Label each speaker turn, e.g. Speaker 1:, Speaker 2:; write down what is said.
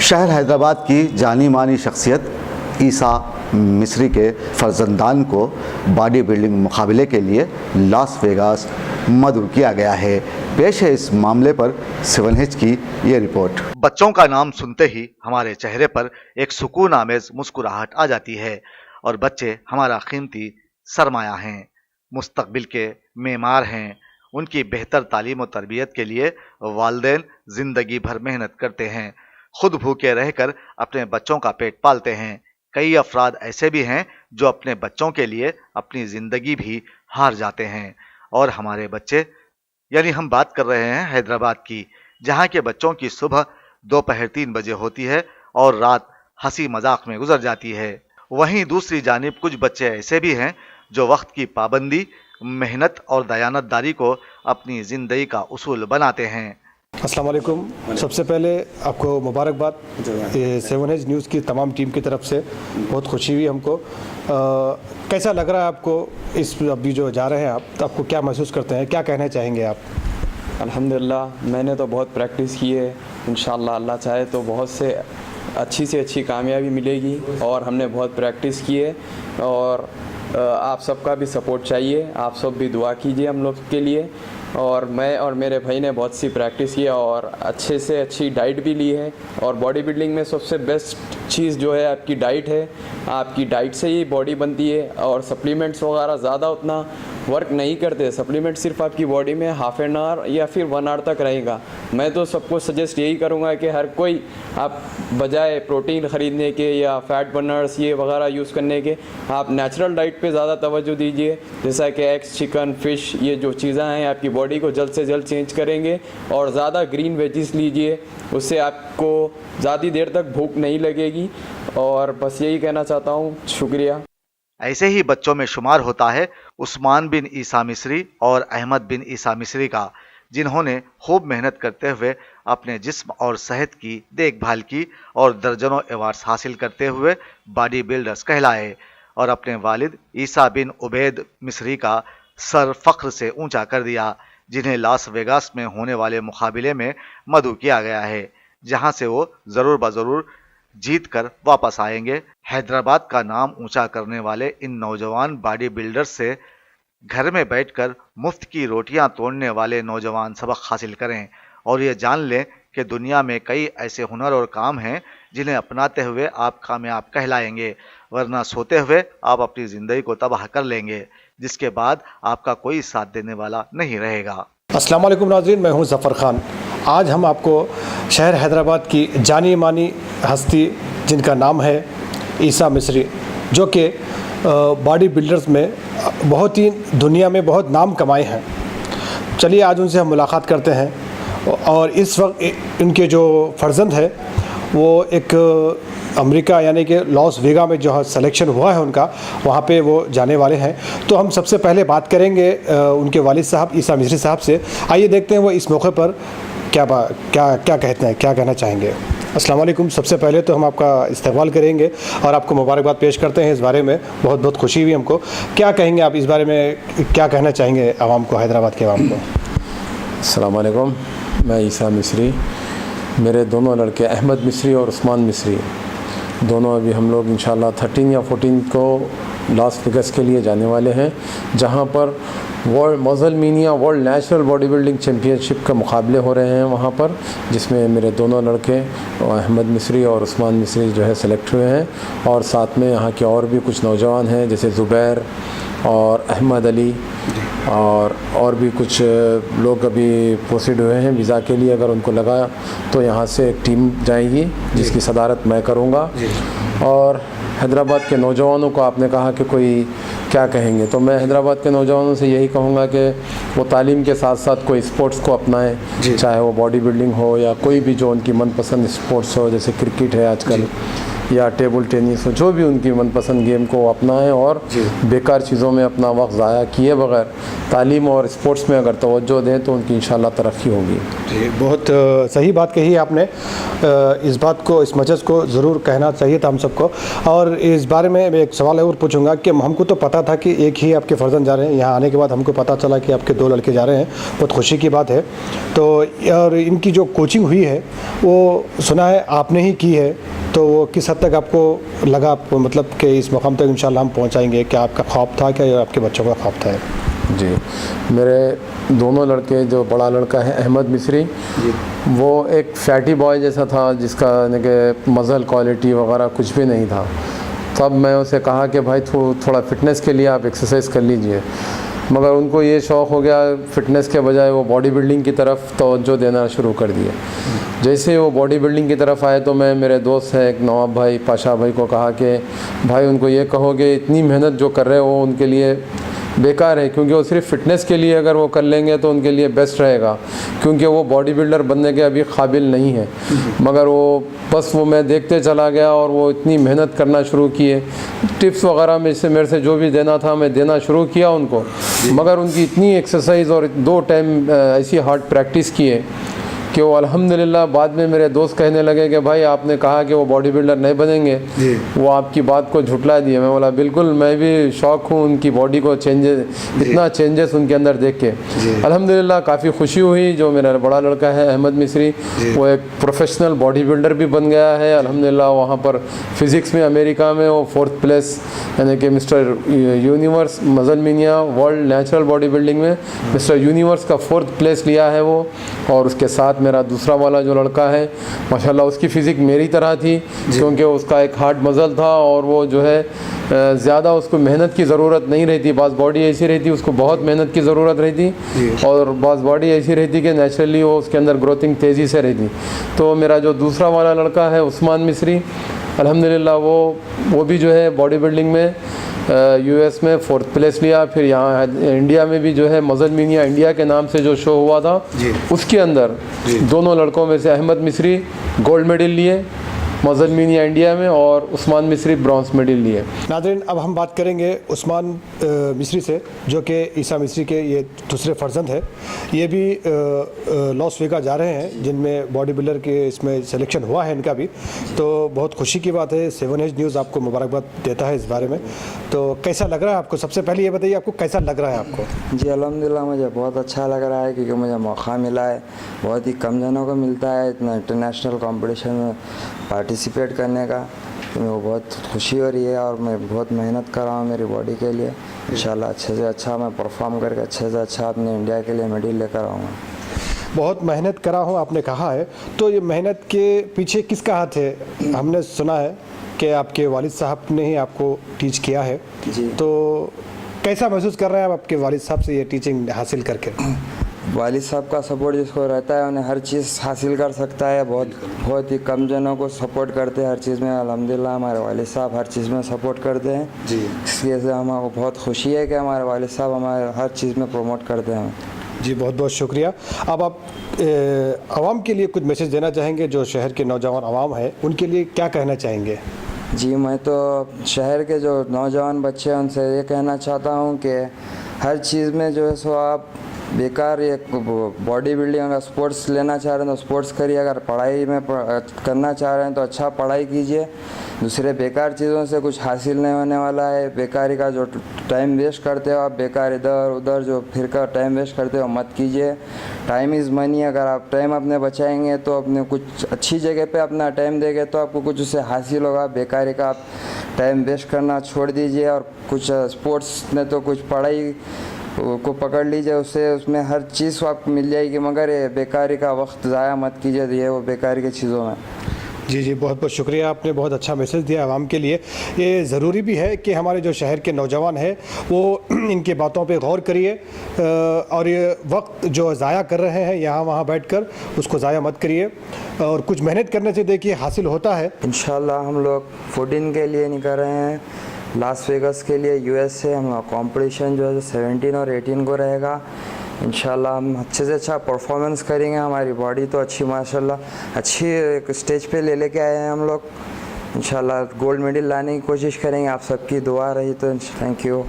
Speaker 1: शहर हैदराबाद की जानी मानी शख्सियत ईसा मिस्री के फर्जंदान को बॉडी बिल्डिंग मुकाबले के लिए लास वेगास मदऊ किया गया है। पेश है इस मामले पर 7H की ये रिपोर्ट। बच्चों का नाम सुनते ही हमारे चेहरे पर एक सुकून आमेज मुस्कुराहट आ जाती है और बच्चे हमारा कीमती सरमाया हैं, मुस्तकबिल के मेमार हैं। उनकी बेहतर तालीम और तरबियत के लिए वालिदैन जिंदगी भर मेहनत करते हैं, खुद भूखे रहकर अपने बच्चों का पेट पालते हैं। कई अफराद ऐसे भी हैं जो अपने बच्चों के लिए अपनी ज़िंदगी भी हार जाते हैं। और हमारे बच्चे, यानी हम बात कर रहे हैं हैदराबाद की, जहां के बच्चों की सुबह दोपहर 3 बजे होती है और रात हंसी मजाक में गुजर जाती है। वहीं दूसरी जानिब कुछ बच्चे ऐसे भी हैं जो वक्त की पाबंदी, मेहनत और दयानतदारी को अपनी ज़िंदगी का उसूल बनाते हैं।
Speaker 2: अस्सलाम वालेकुम। सबसे पहले आपको मुबारकबाद 7H न्यूज़ की तमाम टीम की तरफ से। बहुत खुशी हुई हमको। कैसा लग रहा है आपको इस अभी जो जा रहे हैं आप, तो आपको क्या महसूस करते हैं, क्या कहना चाहेंगे आप?
Speaker 3: अल्हम्दुलिल्लाह मैंने तो बहुत प्रैक्टिस की है। इंशाअल्लाह अल्लाह चाहे तो बहुत से अच्छी कामयाबी मिलेगी और हमने बहुत प्रैक्टिस की है और आप सबका भी सपोर्ट चाहिए। आप सब भी दुआ कीजिए हम लोग के लिए। और मैं और मेरे भाई ने बहुत सी प्रैक्टिस किया और अच्छे से अच्छी डाइट भी ली है। और बॉडी बिल्डिंग में सबसे बेस्ट चीज़ जो है आपकी डाइट है। आपकी डाइट से ही बॉडी बनती है और सप्लीमेंट्स वगैरह ज़्यादा उतना वर्क नहीं करते। सप्लीमेंट सिर्फ आपकी बॉडी में हाफ एन आवर या फिर 1 आवर तक रहेगा। मैं तो सबको सजेस्ट यही करूँगा कि हर कोई आप बजाय प्रोटीन ख़रीदने के या फैट बर्नर्स ये वगैरह यूज़ करने के, आप नेचुरल डाइट पे ज़्यादा तवज्जो दीजिए। जैसा कि एग्स, चिकन, फ़िश, ये जो चीज़ें हैं आपकी बॉडी को जल्द से जल्द चेंज करेंगे। और ज़्यादा ग्रीन वेजिस लीजिए, उससे आपको ज़्यादा देर तक भूख नहीं लगेगी। और बस यही कहना चाहता हूँ। शुक्रिया।
Speaker 1: ऐसे ही बच्चों में शुमार होता है उस्मान बिन ईसा मिस्री और अहमद बिन ईसा मिस्री का, जिन्होंने खूब मेहनत करते हुए अपने जिस्म और सेहत की देखभाल की और दर्जनों अवार्ड्स हासिल करते हुए बॉडी बिल्डर्स कहलाए और अपने वालिद ईसा बिन उबैद मिस्री का सर फख्र से ऊंचा कर दिया, जिन्हें लास वेगास में होने वाले मुकाबले में मदऊ किया गया है, जहां से वो ज़रूर ब-ज़रूर जीत कर वापस आएंगे। हैदराबाद का नाम ऊंचा करने वाले इन नौजवान बॉडी बिल्डर्स से घर में बैठकर मुफ्त की रोटियां तोड़ने वाले नौजवान सबक हासिल करें और ये जान लें कि दुनिया में कई ऐसे हुनर और काम हैं जिन्हें अपनाते हुए आप कामयाब कहलाएंगे, वरना सोते हुए आप अपनी ज़िंदगी को तबाह कर लेंगे, जिसके बाद आपका कोई साथ देने वाला नहीं रहेगा।
Speaker 2: अस्सलाम वालेकुम नाज़रीन, मैं हूं ज़फ़र ख़ान। आज हम आपको शहर हैदराबाद की जानी मानी हस्ती, जिनका नाम है ईसा मिस्री, जो कि बॉडी बिल्डर्स में बहुत ही दुनिया में बहुत नाम कमाए हैं। चलिए आज उनसे हम मुलाकात करते हैं। और इस वक्त इनके जो फर्जंद है वो एक अमेरिका यानी कि लॉस वेगा में जो सिलेक्शन हुआ है उनका, वहाँ पे वो जाने वाले हैं। तो हम सबसे पहले बात करेंगे उनके वालिद साहब ईसा मिस्री साहब से। आइए देखते हैं वो इस मौके पर क्या कहते हैं, क्या कहना चाहेंगे। अस्सलाम वालेकुम। सबसे पहले तो हम आपका इस्तकबाल करेंगे और आपको मुबारकबाद पेश करते हैं। इस बारे में बहुत बहुत खुशी हुई हमको। क्या कहेंगे आप इस बारे में, क्या कहना चाहेंगे आवाम को, हैदराबाद के आवाम को?
Speaker 3: अस्सलाम वालेकुम। मैं ईसा मिस्री, मेरे दोनों लड़के अहमद मिस्री और उस्मान मिस्री, दोनों अभी हम लोग इंशाल्लाह 13 या 14 को लास वेगास के लिए जाने वाले हैं, जहां पर वर्ल्ड मज़लमीनिया world national body building championship के मुकाबले हो रहे हैं वहाँ पर, जिसमें मेरे दोनों लड़के अहमद मिस्री और उस्मान मिस्री जो है सेलेक्ट हुए हैं। और साथ में यहाँ के और भी कुछ नौजवान हैं, जैसे ज़ुबैर और अहमद अली और भी कुछ लोग अभी प्रोसीड हुए हैं वीज़ा के लिए। अगर उनको लगा तो यहाँ से एक टीम जाएगी जिसकी सदारत मैं करूँगा। और हैदराबाद के नौजवानों को आपने कहा कि कोई क्या कहेंगे, तो मैं हैदराबाद के नौजवानों से यही कहूँगा कि वो तालीम के साथ साथ कोई स्पोर्ट्स को अपनाएं, चाहे वो बॉडी बिल्डिंग हो या कोई भी जो उनकी मनपसंद स्पोर्ट्स हो, जैसे क्रिकेट है आजकल,
Speaker 4: या टेबल टेनिस हो, जो भी उनकी मनपसंद गेम को अपनाएं और बेकार चीज़ों में अपना वक्त ज़ाया किए बगैर तालीम और स्पोर्ट्स में अगर तवज्जो दें तो उनकी इंशाल्लाह तरक्की होगी।
Speaker 2: जी, बहुत सही बात कही है आपने। इस बात को, इस मैसेज को ज़रूर कहना चाहिए था हम सबको। और इस बारे में मैं एक सवाल और पूछूंगा कि हमको तो पता था कि एक ही आपके फर्जंद जा रहे हैं, यहाँ आने के बाद हमको पता चला कि आपके 2 लड़के जा रहे हैं, बहुत खुशी की बात है। तो और इनकी जो कोचिंग हुई है वो सुना है आपने ही की है, तो वो किस हद तक आपको लगा, आपको मतलब कि इस मकाम तक इंशाल्लाह हम पहुँचाएँगे? क्या आपका ख्वाब था, क्या आपके बच्चों का ख्वाब था?
Speaker 4: जी, मेरे दोनों लड़के, जो बड़ा लड़का है अहमद मिस्री, वो एक फैटी बॉय जैसा था जिसका यानी कि मज़ल क्वालिटी वगैरह कुछ भी नहीं था। तब मैं उसे कहा कि भाई थोड़ा फ़िटनेस के लिए आप एक्सरसाइज कर लीजिए, मगर उनको ये शौक़ हो गया फ़िटनेस के बजाय वो बॉडी बिल्डिंग की तरफ तवज्जो देना शुरू कर दिया। जैसे वो बॉडी बिल्डिंग की तरफ आए तो मैं, मेरे दोस्त हैं एक नवाब भाई, पाशा भाई को कहा कि भाई उनको ये कहोगे इतनी मेहनत जो कर रहे हो उनके लिए बेकार है, क्योंकि वो सिर्फ फ़िटनेस के लिए अगर वो कर लेंगे तो उनके लिए बेस्ट रहेगा, क्योंकि वो बॉडी बिल्डर बनने के अभी काबिल नहीं है। मगर वो बस वो मैं देखते चला गया और वो इतनी मेहनत करना शुरू किए, टिप्स वगैरह में से मेरे से जो भी देना था मैं देना शुरू किया उनको, मगर उनकी इतनी एक्सरसाइज और 2 टाइम ऐसी हार्ड प्रैक्टिस किए कि वो अल्हम्दुलिल्लाह बाद में मेरे दोस्त कहने लगे कि भाई आपने कहा कि वो बॉडी बिल्डर नहीं बनेंगे, वो आपकी बात को झुटला दिए। मैं बोला बिल्कुल, मैं भी शौक हूँ उनकी बॉडी को इतना चेंजेस उनके अंदर देख के। अल्हम्दुलिल्लाह काफ़ी खुशी हुई। जो मेरा बड़ा लड़का है अहमद मिस्री, वो एक प्रोफेशनल बॉडी बिल्डर भी बन गया है अल्हम्दुलिल्लाह। वहाँ पर फिज़िक्स में अमेरिका में वो 4th प्लेस, यानी कि मिस्टर यूनिवर्स मजलमिनिया वर्ल्ड नेचुरल बॉडी बिल्डिंग में मिस्टर यूनिवर्स का 4th प्लेस लिया है वो। और उसके साथ मेरा दूसरा वाला जो लड़का है माशाल्लाह, उसकी फ़िज़िक मेरी तरह थी, क्योंकि उसका एक हार्ड मज़ल था और वो जो है ज़्यादा उसको मेहनत की ज़रूरत नहीं रहती। बाज़ बॉडी ऐसी रहती उसको बहुत मेहनत की ज़रूरत रहती, और बाज़ बॉडी ऐसी रहती कि नेचुरली वो उसके अंदर ग्रोथिंग तेज़ी से रहती। तो मेरा जो दूसरा वाला लड़का है उस्मान मिस्री, अल्हम्दुलिल्लाह वो भी जो है बॉडी बिल्डिंग में US में 4th प्लेस लिया। फिर यहाँ इंडिया में भी जो है मजलमिनिया इंडिया के नाम से जो शो हुआ था उसके अंदर दोनों लड़कों में से अहमद मिस्री गोल्ड मेडल लिए मजलमिनिया इंडिया में, और उस्मान मिस्री ब्रॉन्ज मेडल लिए।
Speaker 2: नाज़रीन, अब हम बात करेंगे उस्मान मिस्री से, जो कि ईसा मिस्री के ये दूसरे फर्जंद है। ये भी लॉस वेगास जा रहे हैं, जिनमें बॉडी बिल्डर के इसमें सिलेक्शन हुआ है इनका भी, तो बहुत खुशी की बात है। 7 Edge न्यूज़ आपको मुबारकबाद देता है इस बारे में। तो कैसा लग रहा है आपको? सबसे पहले ये बताइए, आपको कैसा लग रहा है आपको?
Speaker 5: जी अल्हम्दुलिल्लाह, मुझे बहुत अच्छा लग रहा है, क्योंकि मुझे मौका मिला है। बहुत ही कम जनों को मिलता है इतना इंटरनेशनल कंपटीशन में पार्टिसिपेट करने का, तो मेरे को बहुत खुशी हो रही है। और मैं बहुत मेहनत कर रहा हूँ मेरी बॉडी के लिए। इंशाल्लाह अच्छे से अच्छा मैं परफॉर्म करके अच्छे से अच्छा अपने इंडिया के लिए मेडल लेकर आऊँगा।
Speaker 2: बहुत मेहनत करा हूँ आपने कहा है, तो ये मेहनत के पीछे किसका हाथ है? हमने सुना है कि आपके वालिद साहब ने ही आपको टीच किया है
Speaker 5: जी।
Speaker 2: तो कैसा महसूस कर रहे हैं आप आपके वालिद साहब से ये टीचिंग हासिल करके?
Speaker 5: वालिद साहब का सपोर्ट जिसको रहता है उन्हें हर चीज़ हासिल कर सकता है। बहुत ही कम जनों को सपोर्ट करते हैं हर चीज़ में। अल्हम्दुलिल्लाह हमारे वालिद साहब हर चीज़ में सपोर्ट करते हैं जी। इसकी वजह से हमारे बहुत खुशी है कि हमारे वालिद साहब हमारे हर चीज़ में प्रमोट करते हैं
Speaker 2: जी। बहुत बहुत शुक्रिया। अब आप आवाम के लिए कुछ मैसेज देना चाहेंगे? जो शहर के नौजवान आवाम है उनके लिए क्या कहना चाहेंगे?
Speaker 5: जी, मैं तो शहर के जो नौजवान बच्चे हैं उनसे ये कहना चाहता हूँ कि हर चीज़ में जो है सो आप बेकार ये बॉडी बिल्डिंग अगर स्पोर्ट्स लेना चाह रहे हैं तो स्पोर्ट्स करिए, अगर पढ़ाई में करना चाह रहे हैं तो अच्छा पढ़ाई कीजिए। दूसरे बेकार चीज़ों से कुछ हासिल नहीं होने वाला है। बेकारी का जो टाइम वेस्ट करते हो आप, बेकार इधर उधर जो फिर का टाइम वेस्ट करते हो मत कीजिए। Time is money. अगर आप टाइम अपने बचाएंगे तो अपने कुछ अच्छी जगह पे अपना टाइम देंगे तो आपको कुछ उससे हासिल होगा। बेकारी का आप टाइम वेस्ट करना छोड़ दीजिए, और कुछ स्पोर्ट्स में तो कुछ पढ़ाई को पकड़ लीजिए, उसमें हर चीज़ आपको मिल जाएगी, मगर ये बेकारी का वक्त ज़ाया मत कीजिए ये वो बेकारी की चीज़ों में।
Speaker 2: जी जी, बहुत बहुत शुक्रिया। आपने बहुत अच्छा मैसेज दिया आवाम के लिए। ये ज़रूरी भी है कि हमारे जो शहर के नौजवान हैं वो इनके बातों पे गौर करिए, और ये वक्त जो ज़ाया कर रहे हैं यहाँ वहाँ बैठकर उसको ज़ाया मत करिए, और कुछ मेहनत करने से देखिए हासिल होता है।
Speaker 5: इंशाल्लाह हम लोग 14 के लिए निकल रहे हैं लास वेगास के लिए US से। हम लोग कॉम्पिटिशन जो है 17 और 18 को रहेगा। इंशाल्लाह हम अच्छे से अच्छा परफॉर्मेंस करेंगे। हमारी बॉडी तो अच्छी माशाल्लाह अच्छी एक स्टेज पे लेके आए हैं हम लोग। इंशाल्लाह गोल्ड मेडल लाने की कोशिश करेंगे। आप सबकी दुआ रही तो थैंक यू।